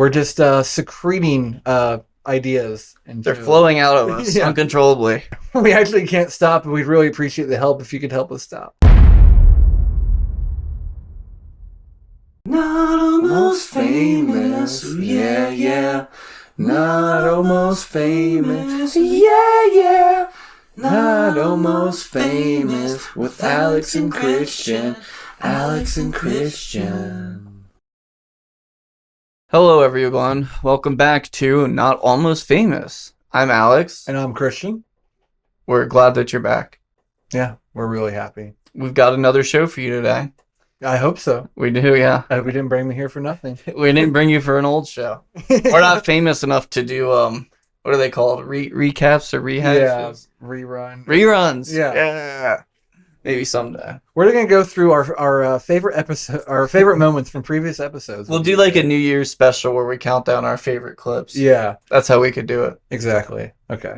We're just secreting ideas. And They're flowing out of us uncontrollably. We actually can't stop, and we'd really appreciate the help if you could help us stop. Not almost famous, yeah. Not almost famous, yeah. Not almost famous with Alex and Christian. Hello, everyone. Welcome back to Not Almost Famous. I'm Alex. And I'm Christian. We're glad that you're back. Yeah, we're really happy. We've got another show for you today. I hope so. We do, yeah. I hope we didn't bring me here for nothing. We didn't bring you for an old show. We're not famous enough to do, what are they called? Recaps or rehashes? Yeah, Reruns. Yeah. Maybe someday. We're going to go through our favorite episode, our favorite moments from previous episodes. We'll do like a New Year's special where we count down our favorite clips. Yeah. That's how we could do it. Exactly. Okay.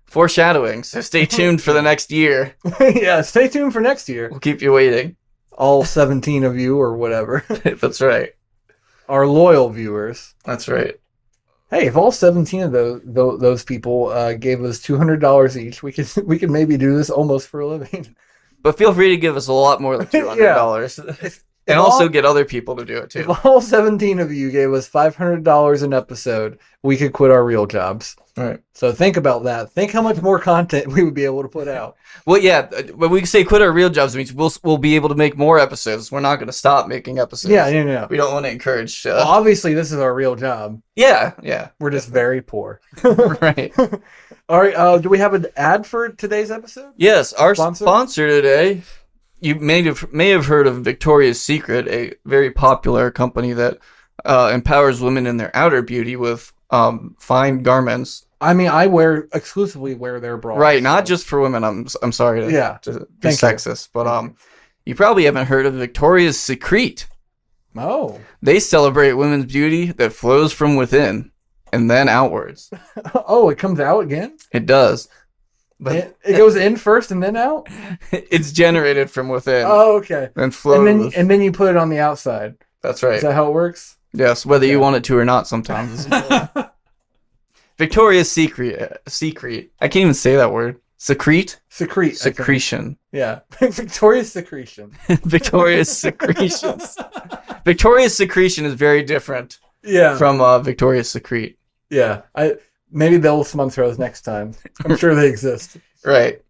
Foreshadowing, so stay tuned for the next year. Yeah, stay tuned for next year. We'll keep you waiting. All 17 of you or whatever. That's right. Our loyal viewers. That's right. Hey, if all 17 of those people gave us $200 each, we could maybe do this almost for a living. But feel free to give us a lot more than $200. And also get other people to do it too. If all 17 of you gave us $500 an episode, we could quit our real jobs. All right. So think about that. Think how much more content we would be able to put out. Well, yeah. When we say quit our real jobs, it means we'll be able to make more episodes. We're not going to stop making episodes. Yeah, no. We don't want to encourage. Well, obviously, this is our real job. Yeah. We're just very poor. Right. All right. Do we have an ad for today's episode? Yes. Our sponsor today. You may have heard of Victoria's Secret, a very popular company that empowers women in their outer beauty with fine garments. I mean, exclusively wear their bras. Right, not just for women. I'm sorry to be sexist, but you probably haven't heard of Victoria's Secrete. Oh. They celebrate women's beauty that flows from within and then outwards. Oh, it comes out again? It does. But it goes in first and then out? It's generated from within. Oh, okay. And flows. And then you put it on the outside. That's right. Is that how it works? Yes, whether you want it to or not sometimes. Victoria's Secret. I can't even say that word. Secrete? Secretion. Yeah. Victoria's Secretion. Victoria's Secretions. Victoria's Secretion is very different from Victoria's Secrete. Yeah. Maybe they'll sponsor us next time. I'm sure they exist. Right.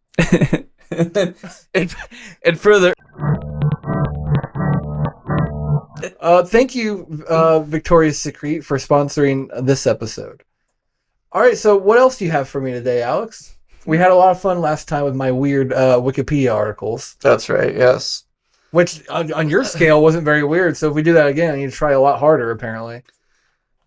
and further... thank you, Victoria's Secret, for sponsoring this episode. All right, so what else do you have for me today, Alex? We had a lot of fun last time with my weird Wikipedia articles. That's right, yes. Which, on your scale, wasn't very weird, so if we do that again, I need to try a lot harder, apparently.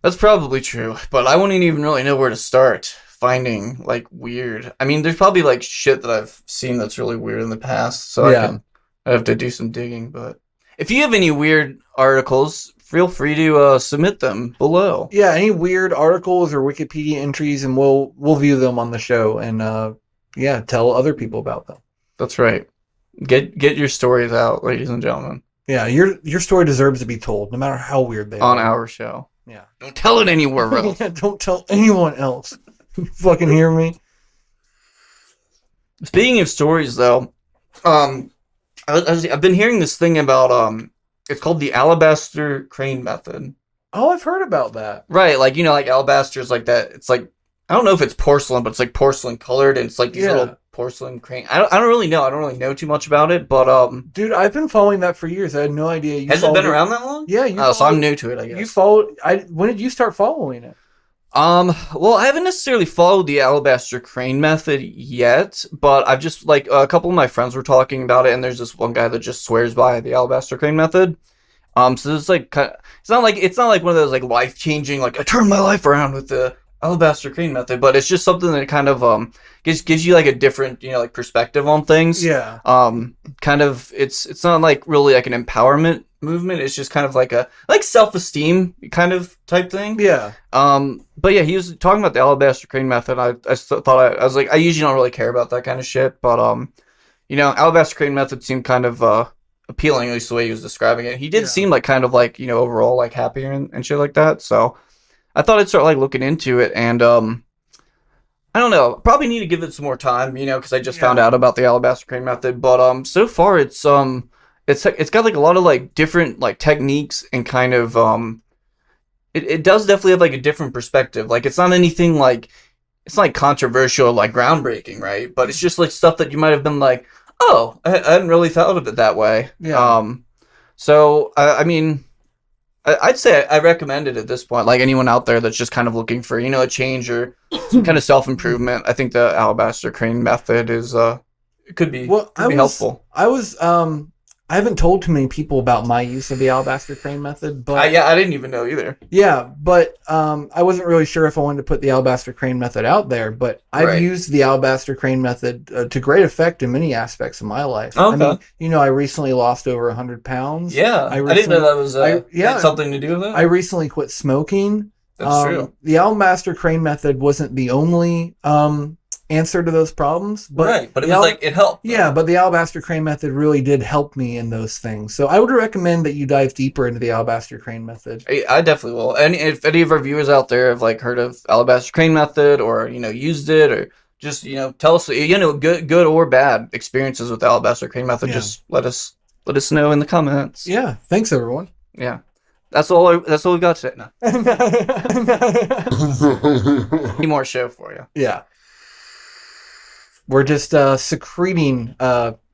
That's probably true, but I wouldn't even really know where to start finding, like, weird. I mean, there's probably, like, shit that I've seen that's really weird in the past, so I have to do some digging, but... If you have any weird articles, feel free to submit them below. Yeah, any weird articles or Wikipedia entries, and we'll view them on the show and tell other people about them. That's right. Get your stories out, ladies and gentlemen. Yeah, your story deserves to be told, no matter how weird they are. On our show. Yeah. Don't tell it anywhere else. Don't tell anyone else. You fucking hear me? Speaking of stories, though, I've been hearing this thing about it's called the Alabaster crane method. Oh, I've heard about that. Right, like like alabaster is like that. It's like I don't know if it's porcelain, but it's like porcelain colored, and it's like these little porcelain crane. I don't really know. I don't really know too much about it, but dude, I've been following that for years. I had no idea. Has it been around that long? Yeah, so I'm new to it. I guess you followed. When did you start following it? Well, I haven't necessarily followed the Alabaster crane method yet, but I've just, like, a couple of my friends were talking about it, and there's this one guy that just swears by the Alabaster crane method. So it's like, it's not like one of those, like, life-changing, like, I turned my life around with the Alabaster crane method, but it's just something that kind of, gives you, like, a different, like, perspective on things. Yeah. Kind of, it's not, like, really, like, an empowerment movement. It's just kind of like a self-esteem kind of type thing. Yeah. But yeah, he was talking about the Alabaster crane method. I was like, I usually don't really care about that kind of shit, but Alabaster crane method seemed kind of appealing, at least the way he was describing it. He did Yeah. seem like kind of like, you know, overall like happier and shit like that. So I thought I'd start like looking into it, and I don't know, probably need to give it some more time, you know, because I just found out about the Alabaster Crane method. But so far it's got like a lot of like different like techniques and kind of it does definitely have like a different perspective. Like it's not anything like, it's not like controversial, like groundbreaking, right? But it's just like stuff that you might have been like, oh, I hadn't really thought of it that way. Yeah. So I mean, I'd say I recommend it at this point. Like anyone out there that's just kind of looking for, you know, a change or some kind of self improvement. I think the Alabaster Crane method is it could be helpful. I haven't told too many people about my use of the Alabaster Crane method, but I didn't even know either. yeah, but I wasn't really sure if I wanted to put the Alabaster Crane method out there, but I've used the Alabaster Crane method to great effect in many aspects of my life. Okay. I mean, you know, I recently lost over 100 pounds. Yeah, I didn't know that was had something to do with it. I recently quit smoking. That's true. The Alabaster Crane method wasn't the only answer to those problems, but it was like it helped. Yeah, but the Alabaster Crane method really did help me in those things. So I would recommend that you dive deeper into the Alabaster Crane method. I definitely will. And if any of our viewers out there have like heard of Alabaster Crane method, or you know, used it, or just, you know, tell us, you know, good or bad experiences with the Alabaster Crane method, just let us know in the comments. Yeah, thanks everyone. Yeah. That's all we've got to say now. Any more show for you. Yeah. We're just secreting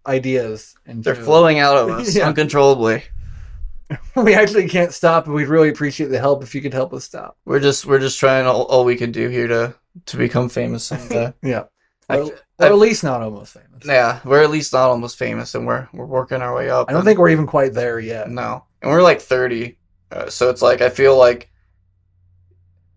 ideas, and they're flowing out of us uncontrollably. We actually can't stop, and we'd really appreciate the help if you could help us stop. We're just trying all we can do here to become famous someday. Yeah, or at least not almost famous. Yeah, we're at least not almost famous, and we're working our way up. I don't think we're even quite there yet. No, and we're like 30, so it's like feels like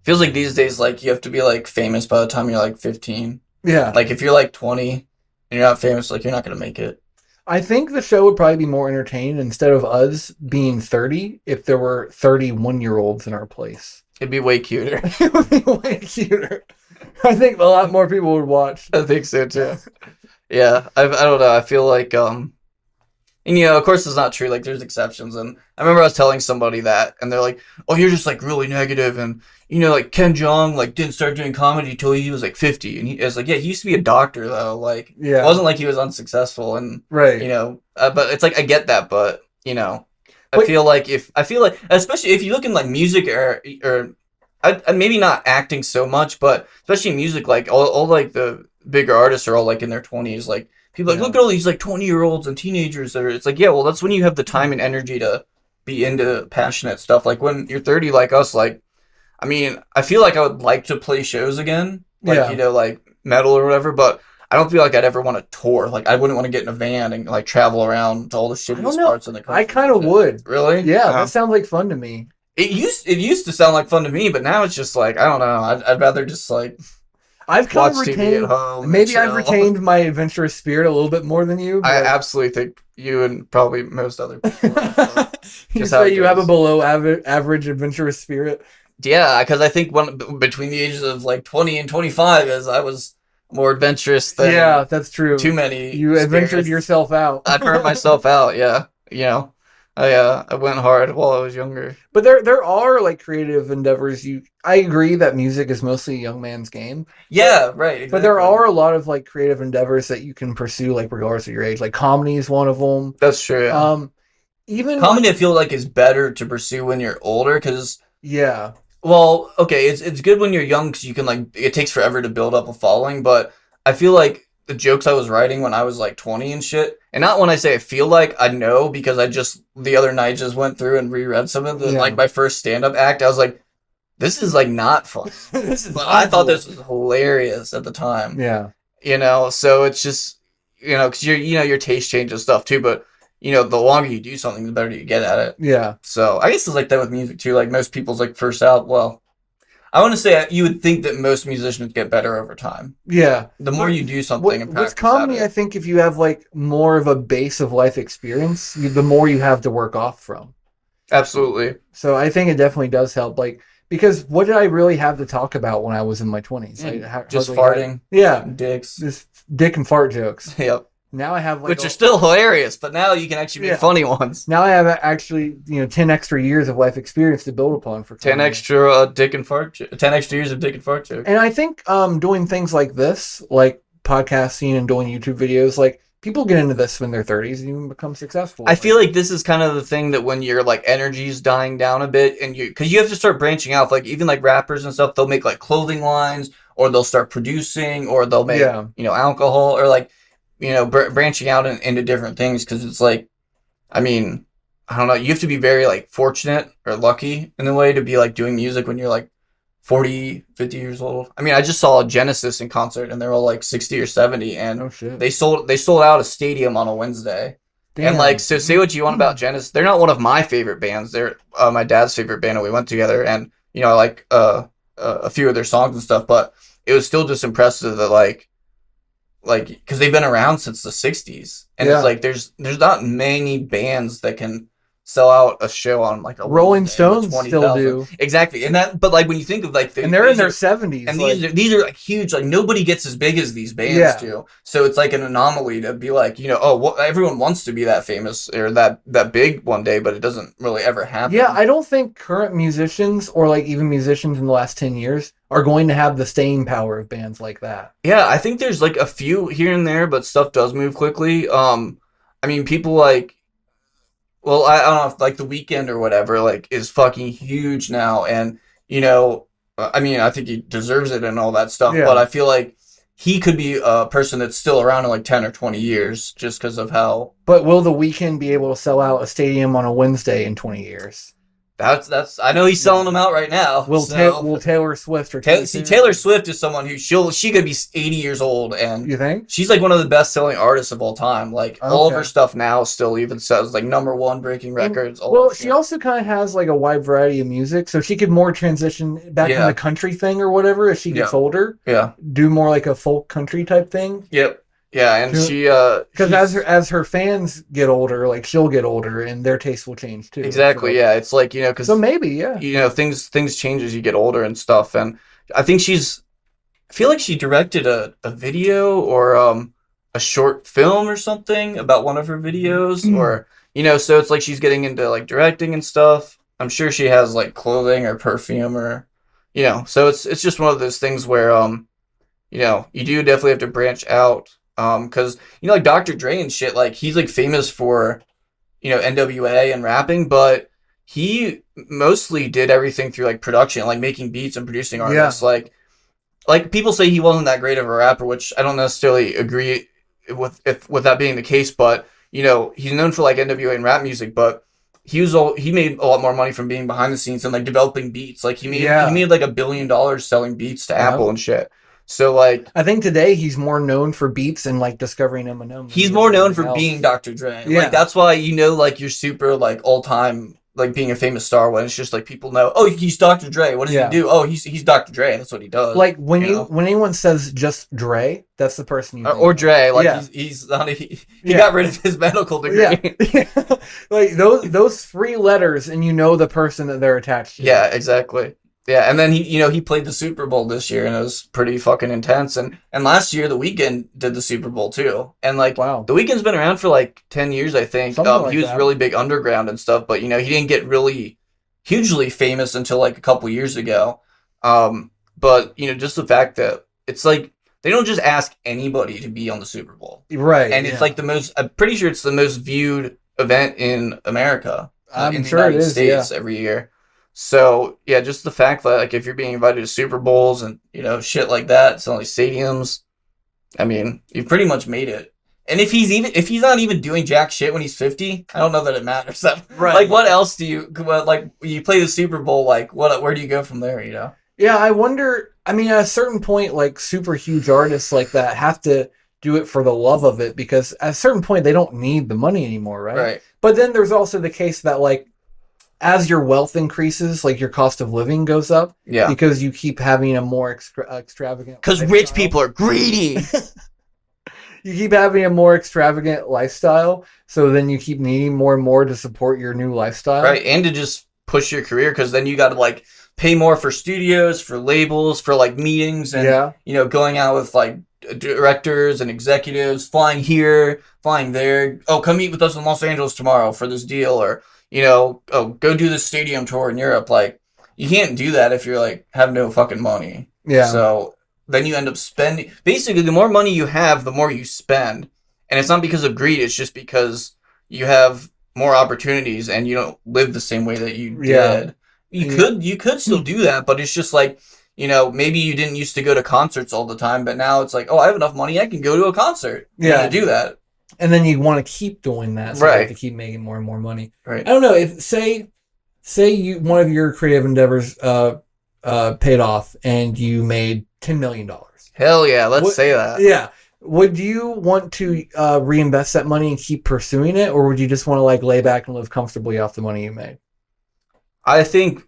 these days like you have to be like famous by the time you're like 15. Yeah. Like if you're like 20 and you're not famous, like you're not going to make it. I think the show would probably be more entertaining instead of us being 30 if there were 31-year-olds in our place. It'd be way cuter. It would be way cuter. I think a lot more people would watch. I think so too. Yeah. I don't know. I feel like and you know, of course it's not true, like there's exceptions, and I remember I was telling somebody that, and they're like, oh, you're just like really negative, and you know, like Ken Jeong like didn't start doing comedy till he was like 50, and I was like, yeah, he used to be a doctor though, like it wasn't like he was unsuccessful, and you know, but it's like I get that, but you know, I feel like especially if you look in like music or maybe not acting so much, but especially music, like all like the bigger artists are all like in their 20s, like people like, look at all these like 20-year-olds and teenagers that are, it's like, yeah, well, that's when you have the time and energy to be into passionate stuff. Like when you're 30 like us, like, I mean, I feel like I would like to play shows again, like, you know, like metal or whatever, but I don't feel like I'd ever want to tour. Like I wouldn't want to get in a van and like travel around to all the shittiest parts in the country. I kind of would. Really? Yeah, that sounds like fun to me. It used to sound like fun to me, but now it's just like, I don't know. I'd rather just like I've kind of retained, TV at home. maybe I've retained my adventurous spirit a little bit more than you. I absolutely think you and probably most other people. You say you have a below average adventurous spirit? Yeah, because I think between the ages of like 20 and 25, as I was more adventurous than that's true. Too many. You adventured yourself out. I burnt myself out. Yeah, you know. I went hard while I was younger. But there are like creative endeavors. I agree that music is mostly a young man's game. Yeah, right. Exactly. But there are a lot of like creative endeavors that you can pursue, like regardless of your age. Like comedy is one of them. That's true. Yeah. Even comedy, I feel like is better to pursue when you're older, because well, okay, it's good when you're young because you can like it takes forever to build up a following. But I feel like the jokes I was writing when I was like 20 and shit. And not when I say I feel like, I know, because I just, the other night just went through and reread some of the, like my first stand-up act. I was like, this is like not fun. I thought this was hilarious at the time. Yeah. You know, so it's just, you know, because your taste changes stuff too, but you know, the longer you do something, the better you get at it. Yeah. So I guess it's like that with music too. Like most people's like first out, well, I want to say you would think that most musicians get better over time. Yeah. The more you do something and practice with comedy, I think if you have like more of a base of life experience, the more you have to work off from. Absolutely. So I think it definitely does help. Like, because what did I really have to talk about when I was in my 20s? Just farting. Yeah. Dicks. Just dick and fart jokes. Yep. Now I have like which are still hilarious, but now you can actually make funny ones. Now I have actually 10 extra years of life experience to build upon for 10 extra dick and fart 10 extra years of dick and fart jokes. And I think doing things like this, like podcasting and doing YouTube videos, like people get into this when they're 30s and even become successful. I feel like this is kind of the thing that when your like energy's dying down a bit, and because you have to start branching out, like even like rappers and stuff, they'll make like clothing lines, or they'll start producing, or they'll make alcohol, or like branching out into different things, because it's like, I mean, I don't know, you have to be very like fortunate or lucky in a way to be like doing music when you're like 40, 50 years old. I mean, I just saw Genesis in concert, and they're all like 60 or 70, and they sold out a stadium on a Wednesday. Damn. And like, so say what you want about Genesis, they're not one of my favorite bands. They're my dad's favorite band, and we went together, and I like a few of their songs and stuff, but it was still just impressive that like because they've been around since the 60s, and it's like there's not many bands that can sell out a show on like a Rolling Stones still do. Exactly. And that, but like when you think of like and they're in their 70s, and these are like huge, like nobody gets as big as these bands do. So it's like an anomaly to be like, everyone wants to be that famous or that big one day, but it doesn't really ever happen. Yeah, I don't think current musicians, or like even musicians in the last 10 years, are going to have the staying power of bands like that. Yeah, I think there's like a few here and there, but stuff does move quickly. I mean, people like, well, I don't know if like The Weeknd or whatever like is fucking huge now, and I mean, I think he deserves it and all that stuff, but I feel like he could be a person that's still around in like 10 or 20 years just because of how. But will The Weeknd be able to sell out a stadium on a Wednesday in 20 years? That's I know he's selling them out right now. Will Taylor Swift or Taylor Swift is someone who she could be 80 years old, and you think she's like one of the best selling artists of all time. Like all of her stuff now still even sells like #1 breaking records. Well, she also kind of has like a wide variety of music, so she could more transition back in the country thing or whatever as she gets older. Yeah, do more like a folk country type thing. Yep. Yeah, and she because as her fans get older, like she'll get older, and their taste will change too. Exactly. So. Yeah, it's like because so maybe things change as you get older and stuff. And I think I feel like she directed a video or a short film or something about one of her videos, or so it's like she's getting into like directing and stuff. I'm sure she has like clothing or perfume or so it's just one of those things where you do definitely have to branch out. Because like Dr. Dre and shit, like he's like famous for NWA and rapping, but he mostly did everything through like production, like making beats and producing artists. Like people say he wasn't that great of a rapper, which I don't necessarily agree with that being the case, but he's known for like NWA and rap music, but he made a lot more money from being behind the scenes and like developing beats. Like he made like $1 billion selling beats to Apple and shit. So, like, I think today he's more known for beats and, like, discovering Eminem. He's more known for being Dr. Dre. Yeah. Like, that's why, like, you're super, like, all-time, like, being a famous star when it's just, like, people know, oh, he's Dr. Dre. What does he do? Oh, he's Dr. Dre. That's what he does. Like, when anyone says just Dre, that's the person you think or Dre. Like, he's not he got rid of his medical degree. Yeah. Like, those 3 letters, and the person that they're attached to. Yeah, exactly. Yeah, and then he played the Super Bowl this year, and it was pretty fucking intense. And last year, The Weeknd did the Super Bowl too. And like, The Weeknd's been around for like 10 years, I think. He was really big underground and stuff, but he didn't get really hugely famous until like a couple years ago. But just the fact that it's like they don't just ask anybody to be on the Super Bowl, right? And it's like I'm pretty sure it's the most viewed event in America. I'm in the sure United it is, States every year. So yeah, just the fact that like if you're being invited to Super Bowls and shit like that, selling stadiums, I mean, you've pretty much made it. And if he's not even doing jack shit when he's 50, I don't know that it matters. Right. Like, what else do you like? You play the Super Bowl, like where do you go from there? Yeah, I wonder. I mean, at a certain point, like super huge artists like that have to do it for the love of it, because at a certain point they don't need the money anymore, right? Right. But then there's also the case that like, as your wealth increases, like your cost of living goes up. Yeah. Because you keep having a more extravagant. Because rich people are greedy. You keep having a more extravagant lifestyle, so then you keep needing more and more to support your new lifestyle. Right, and to just push your career, because then you got to like pay more for studios, for labels, for like meetings, and going out with like directors and executives flying here, flying there. Oh, come meet with us in Los Angeles tomorrow for this deal, or oh, go do this stadium tour in Europe. Like, you can't do that if you're like have no fucking money. Yeah. So then you end up spending. Basically, the more money you have, the more you spend, and it's not because of greed. It's just because you have more opportunities and you don't live the same way that you did. You could still do that, but it's just like, maybe you didn't used to go to concerts all the time, but now it's like, oh, I have enough money, I can go to a concert. Yeah, to do that. And then you want to keep doing that, so you have to keep making more and more money. Right. I don't know if say one of your creative endeavors paid off and you made $10 million. Hell yeah, let's say that. Yeah. Would you want to reinvest that money and keep pursuing it, or would you just want to like lay back and live comfortably off the money you made? I think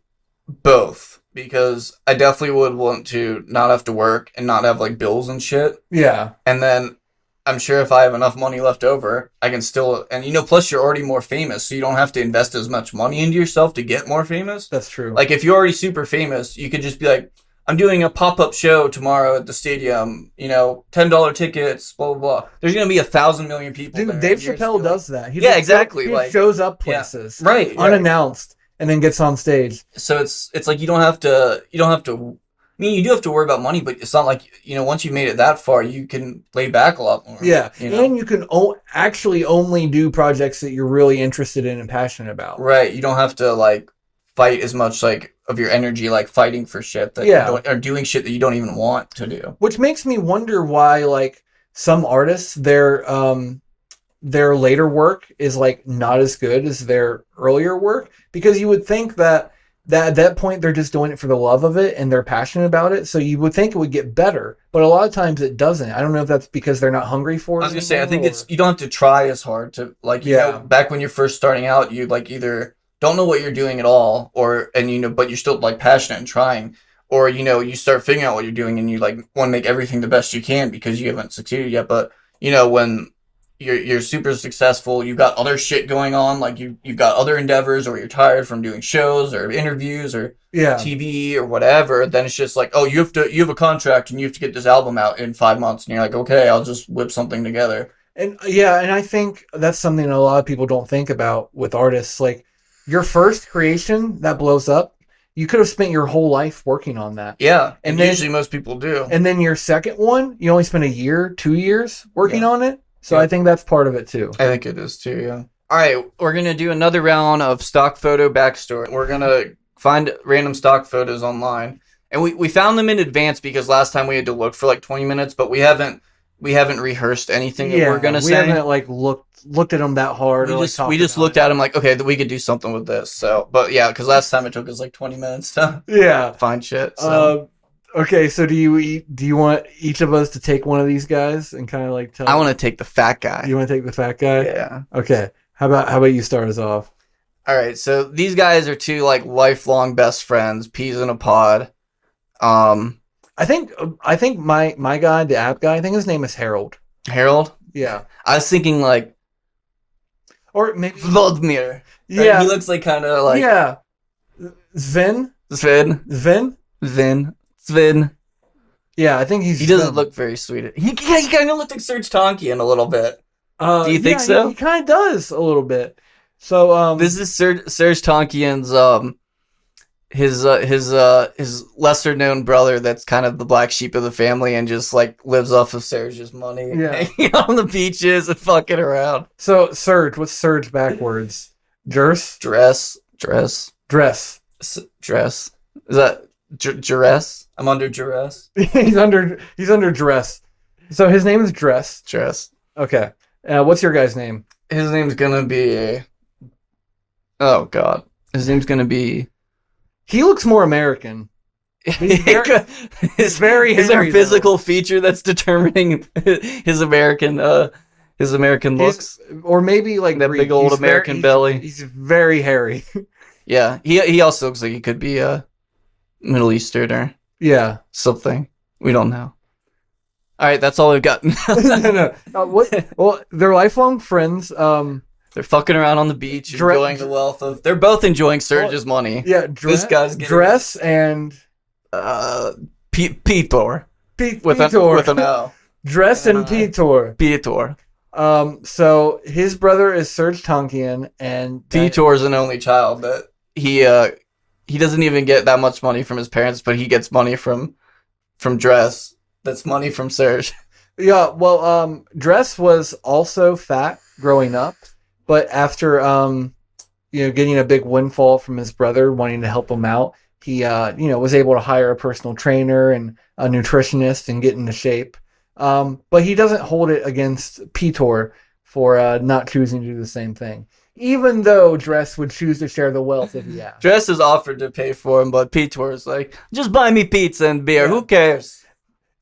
both, because I definitely would want to not have to work and not have like bills and shit. Yeah. And then I'm sure if I have enough money left over, I can still, and plus you're already more famous, so you don't have to invest as much money into yourself to get more famous. That's true. Like if you're already super famous, you could just be like, I'm doing a pop-up show tomorrow at the stadium, $10 tickets, blah, blah, blah. There's going to be 1,000 million people Dude, there. Dave Chappelle does that. He exactly. He shows up places. Yeah. Right. Unannounced, and then gets on stage. So it's like you don't have to, I mean, you do have to worry about money, but it's not like, once you made it that far, you can lay back a lot more. Yeah. And you can actually only do projects that you're really interested in and passionate about. Right. You don't have to, like, fight as much, like, of your energy, like, fighting for shit that or doing shit that you don't even want to do. Which makes me wonder why, like, some artists, their later work is, like, not as good as their earlier work. Because you would think that at that point they're just doing it for the love of it and they're passionate about it, so you would think it would get better, but a lot of times it doesn't. I don't know if that's because they're not hungry for it. I was gonna say, I think you don't have to try as hard to, like, back when you're first starting out, you like either don't know what you're doing at all, but you're still like passionate and trying, or you start figuring out what you're doing and you like want to make everything the best you can because you haven't succeeded yet. But when you're super successful, you've got other shit going on, like you've got other endeavors, or you're tired from doing shows or interviews or TV or whatever, then it's just like, oh, you have a contract and you have to get this album out in 5 months, and you're like, okay, I'll just whip something together. And and I think that's something a lot of people don't think about with artists. Like, your first creation that blows up, you could have spent your whole life working on that. Yeah, and then, usually most people do. And then your second one, you only spent a year, 2 years working on it. So I think that's part of it too. I think it is too, yeah. All right, we're going to do another round of stock photo backstory. We're going to find random stock photos online. And we found them in advance because last time we had to look for like 20 minutes, but we haven't rehearsed anything that we're going to say. We haven't like looked at them that hard. We just looked at them like, okay, we could do something with this. So, but yeah, because last time it took us like 20 minutes to find shit. So. Okay, so do you want each of us to take one of these guys and kind of like tell? I want to take the fat guy. You want to take the fat guy? Yeah. Okay. How about you start us off? All right. So these guys are two like lifelong best friends, peas in a pod. I think my guy, the app guy, I think his name is Harold. Harold? Yeah. I was thinking like, or maybe Vladimir. Yeah. He looks like kind of like Sven. Yeah, I think he doesn't look very sweet. He kind of looked like Serj Tankian a little bit. Do you think so? He kind of does a little bit. So this is Serj Tankian's his lesser known brother that's kind of the black sheep of the family and just like lives off of Serj's money. Yeah. Hanging on the beaches and fucking around. So Serj, what's Serj backwards? Dress. Is that Jres? I'm under Jres. he's under Dress. So his name is Jres. Okay. What's your guy's name? His name's gonna be. Oh God. His name's gonna be. He looks more American. He's very is there a physical feature that's determining his American looks? Or maybe like that big old American belly. He's very hairy. Yeah. He also looks like he could be a Middle Easterner. Yeah. Something. We don't know. All right, that's all we've got. No. Well, they're lifelong friends. They're fucking around on the beach, enjoying the wealth of. They're both enjoying Serj's money. Yeah, this guy's getting Dress and Pitor. Pitor with an O. Jres and Pitor. Pitor. So his brother is Serj Tankian, and Pitor is an only child that he doesn't even get that much money from his parents, but he gets money from Jres. That's money from Serj. Yeah, well, Jres was also fat growing up, but after getting a big windfall from his brother wanting to help him out, he was able to hire a personal trainer and a nutritionist and get into shape. But he doesn't hold it against Pitor for not choosing to do the same thing, even though Jres would choose to share the wealth if he asked. Jres is offered to pay for him, but Pitor is like, just buy me pizza and beer. Yeah. Who cares?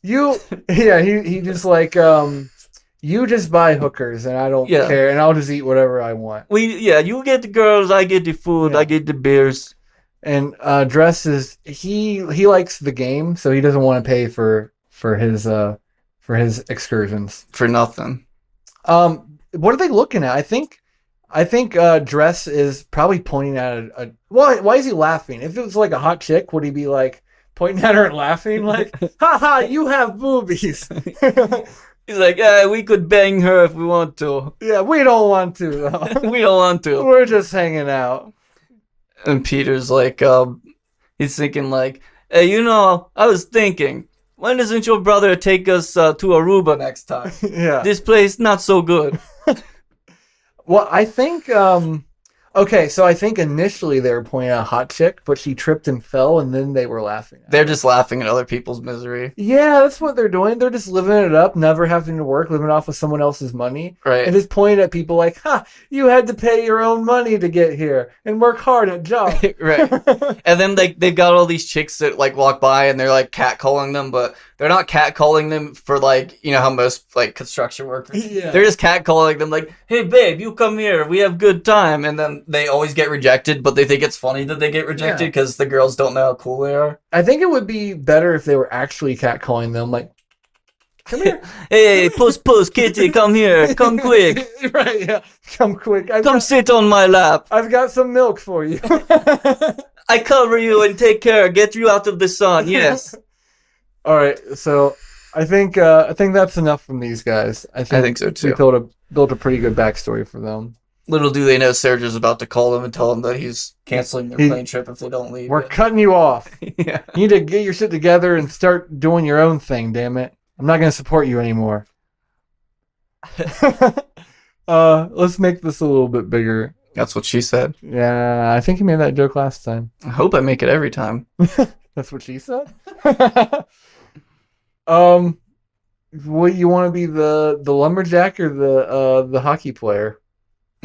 He just like, you just buy hookers and I don't care, and I'll just eat whatever I want. You get the girls, I get the food, I get the beers. And Jres is he likes the game, so he doesn't want to pay for his excursions for nothing. What are they looking at? I think Jres is probably pointing at why is he laughing? If it was like a hot chick, would he be like pointing at her and laughing like, haha, you have boobies? He's like, we could bang her if we want to. Yeah, we don't want to though. We don't want to. We're just hanging out. And Peter's like, he's thinking like, hey, I was thinking, when doesn't your brother take us to Aruba next time? Yeah. This place not so good. Well, I think so I think initially they were pointing at a hot chick, but she tripped and fell, and then they were laughing at her. They're just laughing at other people's misery. Yeah, that's what they're doing. They're just living it up, never having to work, living off of someone else's money. Right. And just pointing at people like, you had to pay your own money to get here and work hard at jobs. Right. And then they've got all these chicks that like walk by and they're like catcalling them, but they're not catcalling them for like, how most like construction workers. Yeah. They're just catcalling them like, hey babe, you come here, we have good time. And then they always get rejected, but they think it's funny that they get rejected because the girls don't know how cool they are. I think it would be better if they were actually catcalling them, like, come here. Hey, puss, kitty, come here. Come quick. Right, yeah. Come quick. Come sit on my lap. I've got some milk for you. I cover you and take care. Get you out of the sun. Yes. All right, so I think that's enough from these guys. I think so too. We built a pretty good backstory for them. Little do they know Serj is about to call them and tell them that he's canceling their plane trip if they don't leave. We're cutting you off. Yeah. You need to get your shit together and start doing your own thing, damn it. I'm not going to support you anymore. Let's make this a little bit bigger. That's what she said. Yeah, I think you made that joke last time. I hope I make it every time. That's what she said? What you want to be the lumberjack or the hockey player?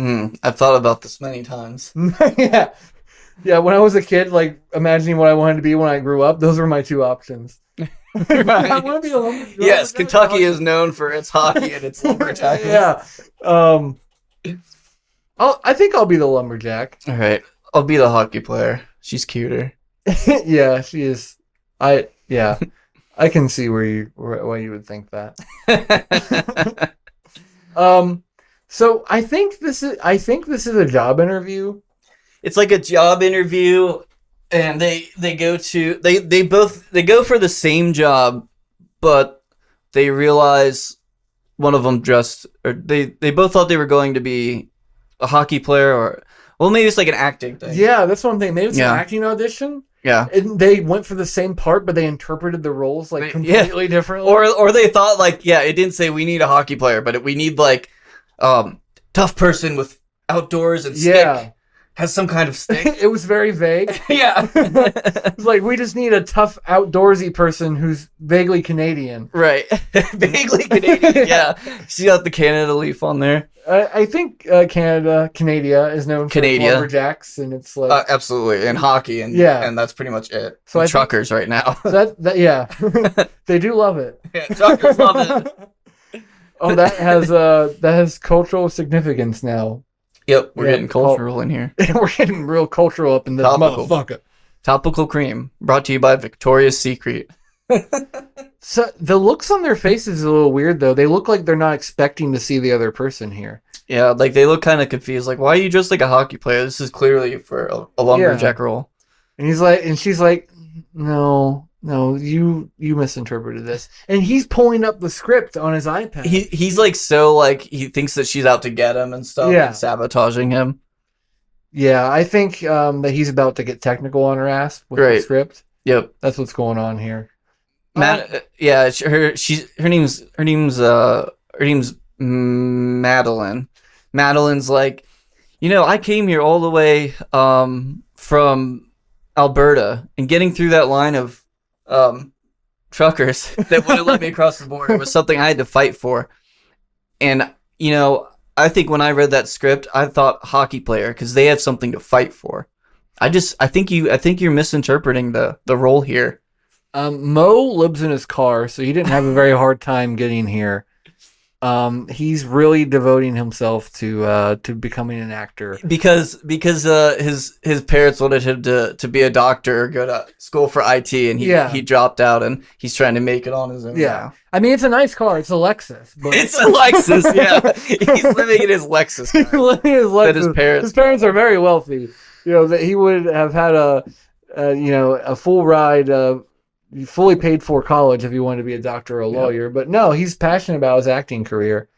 I've thought about this many times. Yeah. When I was a kid, like imagining what I wanted to be when I grew up, those were my two options. Right. I want to be a lumberjack. Yes, Kentucky is known for its hockey and its lumberjack. Yeah. I think I'll be the lumberjack. All right, I'll be the hockey player. She's cuter. Yeah, she is. I can see why you would think that. So I think this is a job interview. It's like a job interview, and they go for the same job, but they realize one of them they both thought they were going to be a hockey player, or maybe it's like an acting thing. Yeah, that's one thing. Maybe it's an acting audition. Yeah, and they went for the same part, but they interpreted the roles like completely differently. Or they thought like, it didn't say we need a hockey player, but we need like tough person with outdoors and stick. Has some kind of stick. It was very vague. Yeah. It's like, we just need a tough outdoorsy person who's vaguely Canadian. Right. Vaguely Canadian. Yeah. She got the Canada leaf on there. I think Canada is known for lumberjacks, and it's like absolutely, and hockey, and that's pretty much it. So truckers right now. So they do love it. Yeah, truckers love it. Oh, that has cultural significance now. Yep, we're getting cultural in here. We're getting real cultural up in this motherfucker. Topical cream, brought to you by Victoria's Secret. So the looks on their faces is a little weird, though. They look like they're not expecting to see the other person here. Yeah, like they look kind of confused. Like, why are you dressed like a hockey player? This is clearly for a lumberjack role. And she's like, no, No, you misinterpreted this. And he's pulling up the script on his iPad. He's like so like he thinks that she's out to get him and stuff, Yeah. and sabotaging him. Yeah, I think that he's about to get technical on her ass with the script. Yep, that's what's going on here. Yeah, her name's Madeline. Madeline's like, I came here all the way from Alberta, and getting through that line of truckers that wouldn't let me across the border was something I had to fight for. And I think when I read that script, I thought hockey player because they have something to fight for. I think you're misinterpreting the role here. Mo lives in his car, so he didn't have a very hard time getting here. He's really devoting himself to becoming an actor because his parents wanted him to be a doctor or go to school for IT, and he dropped out, and he's trying to make it on his own. Yeah, now. I mean, it's a nice car. It's a Lexus. But... It's a Lexus. Yeah, he's living in his Lexus. He's living in his Lexus. His parents are very wealthy. That he would have had a full ride. Fully paid for college if he wanted to be a doctor or a lawyer, but no, he's passionate about his acting career.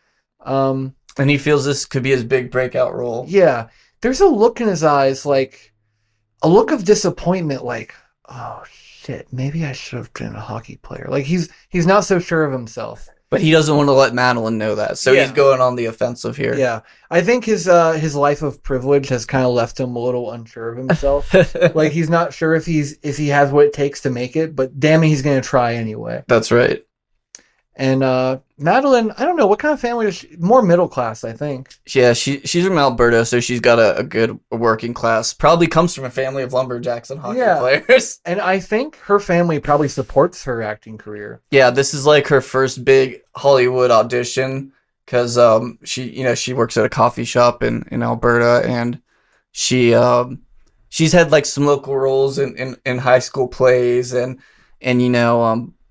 And he feels this could be his big breakout role. Yeah. There's a look in his eyes, like a look of disappointment, like, oh shit, maybe I should have been a hockey player. Like he's not so sure of himself. But he doesn't want to let Madeline know that, so he's going on the offensive here. Yeah, I think his life of privilege has kind of left him a little unsure of himself. Like he's not sure if he has what it takes to make it, but damn it, he's gonna try anyway. That's right. And Madeline, I don't know what kind of family is she? More middle class, I think. Yeah, she's from Alberta, so she's got a good working class. Probably comes from a family of lumberjacks and hockey players. And I think her family probably supports her acting career. Yeah, this is like her first big Hollywood audition because she works at a coffee shop in Alberta, and she's had like some local roles in high school plays and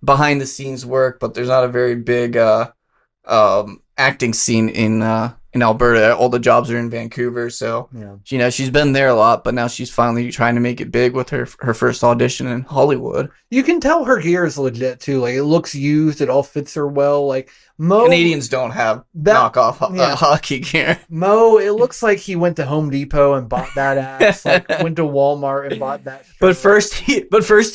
behind the scenes work, but there's not a very big acting scene in Alberta. All the jobs are in Vancouver, so she's been there a lot, but now she's finally trying to make it big with her first audition in Hollywood. You can tell her gear is legit too. Like it looks used, it all fits her well. Like Mo, Canadians don't have knockoff hockey gear. Mo, it looks like he went to Home Depot and bought that ass. Like went to Walmart and bought that. But first he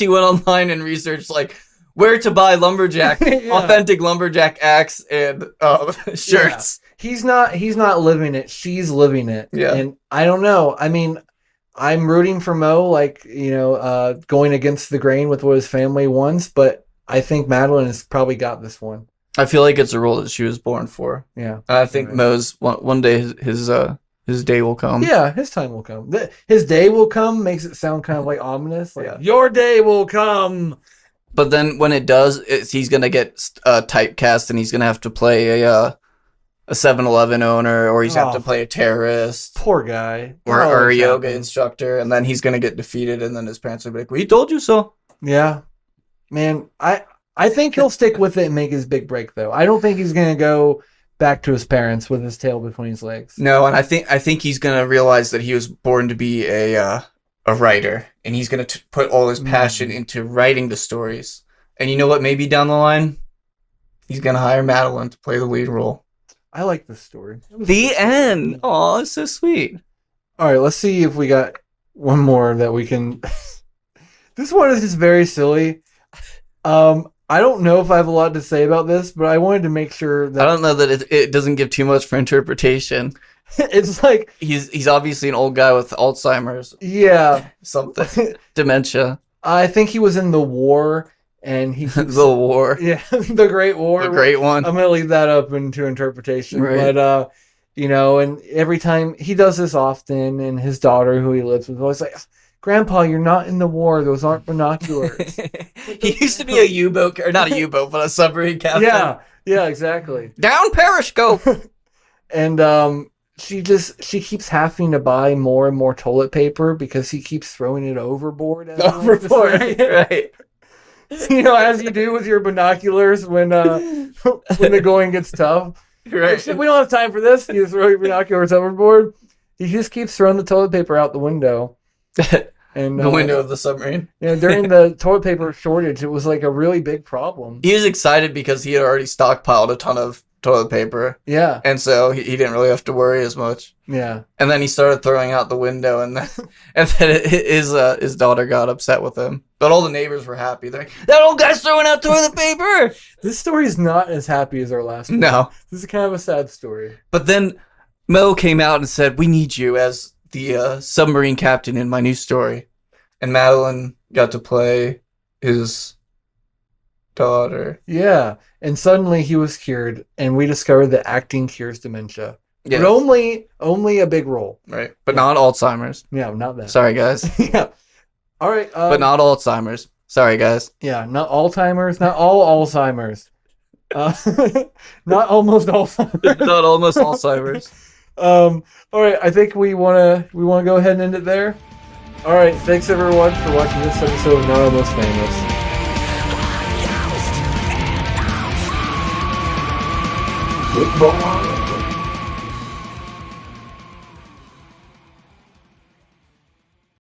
went online and researched like where to buy lumberjack, authentic lumberjack axe and shirts. Yeah. He's not living it. She's living it. Yeah. And I don't know. I mean, I'm rooting for Mo, like, going against the grain with what his family wants, but I think Madeline has probably got this one. I feel like it's a role that she was born for. Yeah. And I think Mo's one day his day will come. Yeah, his time will come. His day will come makes it sound kind of like ominous. Like, your day will come. But then when it does, he's going to get typecast, and he's going to have to play a 7-Eleven owner, or he's have to play a terrorist. Poor guy. Or a yoga instructor, and then he's going to get defeated, and then his parents will be like, we told you so. Yeah. Man, I think he'll stick with it and make his big break, though. I don't think he's going to go back to his parents with his tail between his legs. No, and I think he's going to realize that he was born to be a writer, and he's going to put all his passion into writing the stories. And you know what? Maybe down the line, he's going to hire Madeline to play the lead role. I like this story. The end. Oh, it's so sweet. All right, let's see if we got one more that we can. This one is just very silly. I don't know if I have a lot to say about this, but I wanted to make sure that I don't know that it doesn't give too much for interpretation. It's like he's obviously an old guy with Alzheimer's. Yeah, something dementia. I think he was in the war, and he the war. Yeah, the Great War, the great one. I'm gonna leave that up into interpretation, right. But and every time he does this often, and his daughter, who he lives with, always like, Grandpa, you're not in the war. Those aren't binoculars. He used to be a U-boat, or not a U-boat, but a submarine captain. Yeah, exactly. Down Periscope. And she keeps having to buy more and more toilet paper because he keeps throwing it overboard. Right. As you do with your binoculars when the going gets tough. Right. We don't have time for this. You throw your binoculars overboard. He just keeps throwing the toilet paper out the window. And The window of the submarine. during the toilet paper shortage, it was like a really big problem. He was excited because he had already stockpiled a ton of toilet paper. Yeah. And so he didn't really have to worry as much. Yeah. And then he started throwing out the window, and then his daughter got upset with him. But all the neighbors were happy. They're like, that old guy's throwing out toilet paper! This story is not as happy as our last one. No. This is kind of a sad story. But then Mo came out and said, we need you as the submarine captain in my new story. And Madeline got to play his daughter. Yeah. And suddenly he was cured, and we discovered that acting cures dementia. Yes. But only a big role. Right. But not Alzheimer's. Yeah, not that. Sorry, guys. Yeah. All right. But not Alzheimer's. Sorry, guys. Yeah, not Alzheimer's. Not all Alzheimer's. Not almost Alzheimer's. Not almost Alzheimer's. All right. I think we wanna go ahead and end it there. All right. Thanks everyone for watching this episode of Not Almost Famous. Football